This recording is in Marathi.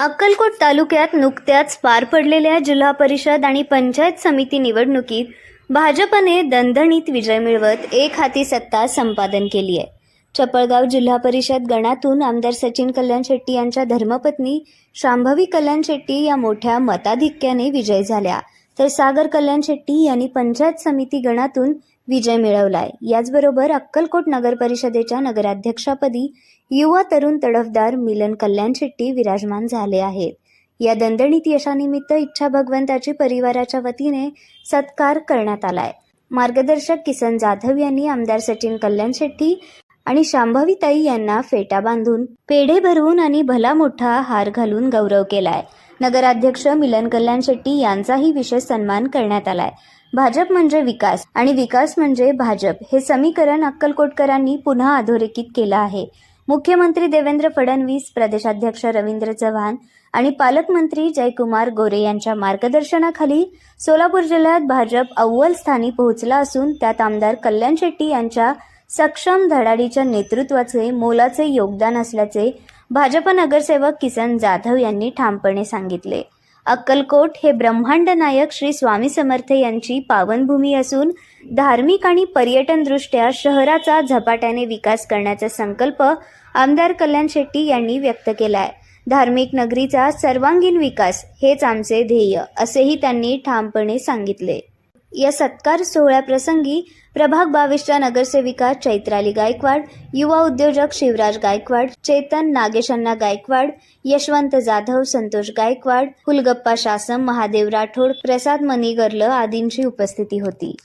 अक्कलकोट तालुक्यात नुकत्याच पार पडलेल्या जिल्हा परिषद आणि पंचायत समिती निवडणुकीत भाजपने दणदणीत विजय मिळवत एक हाती सत्ता संपादन केली आहे. चपळगाव जिल्हा परिषद गणातून आमदार सचिन कल्याण शेट्टी यांच्या धर्मपत्नी शांभवी कल्याण शेट्टी या मोठ्या मताधिक्याने विजयी झाल्या, तर सागर कल्याण शेट्टी यांनी पंचायत समिती गणातून विजय मिळवलाय. याचबरोबर अक्कलकोट नगर परिषदेच्या नगराध्यक्षपदी युवा तरुण तडफदार मिलन कल्याण शेट्टी विराजमान झाले आहेत. या दणदणीत यशानिमित्त इच्छा भगवंताची परिवाराच्या वतीने सत्कार करण्यात आलाय. मार्गदर्शक किसन जाधव यांनी आमदार सचिन कल्याण शेट्टी आणि शांभवीताई यांना फेटा बांधून पेढे भरवून आणि भला मोठा हार घालून गौरव केलाय. नगराध्यक्ष मिलन कल्याण शेट्टी यांचाही विशेष सन्मान करण्यात आलाय. भाजप म्हणजे विकास आणि विकास म्हणजे भाजप हे समीकरण अक्कलकोटकरांनी पुन्हा अधोरेखित केलं आहे. मुख्यमंत्री देवेंद्र फडणवीस, प्रदेशाध्यक्ष रवींद्र चव्हाण आणि पालकमंत्री जयकुमार गोरे यांच्या मार्गदर्शनाखाली सोलापूर जिल्ह्यात भाजप अव्वल स्थानी पोहोचला असून त्यात आमदार कल्याण शेट्टी यांच्या सक्षम धडाडीच्या नेतृत्वाचे मोलाचे योगदान असल्याचे भाजप नगरसेवक किसन जाधव यांनी ठामपणे सांगितले. अक्कलकोट हे ब्रह्मांड नायक श्री स्वामी समर्थ यांची पावनभूमी असून धार्मिक आणि पर्यटनदृष्ट्या शहराचा झपाट्याने विकास करण्याचा संकल्प आमदार कल्याण शेट्टी यांनी व्यक्त केलाय. धार्मिक नगरीचा सर्वांगीण विकास हेच आमचे ध्येय असेही त्यांनी ठामपणे सांगितले. या सत्कार सोहळ्याप्रसंगी प्रभाग 22च्या नगरसेविका चैत्राली गायकवाड, युवा उद्योजक शिवराज गायकवाड, चेतन नागेशण्णा गायकवाड, यशवंत जाधव, संतोष गायकवाड, हुलगप्पा शासम, महादेव राठोड, प्रसाद मनीगर्ल आदींची उपस्थिती होती.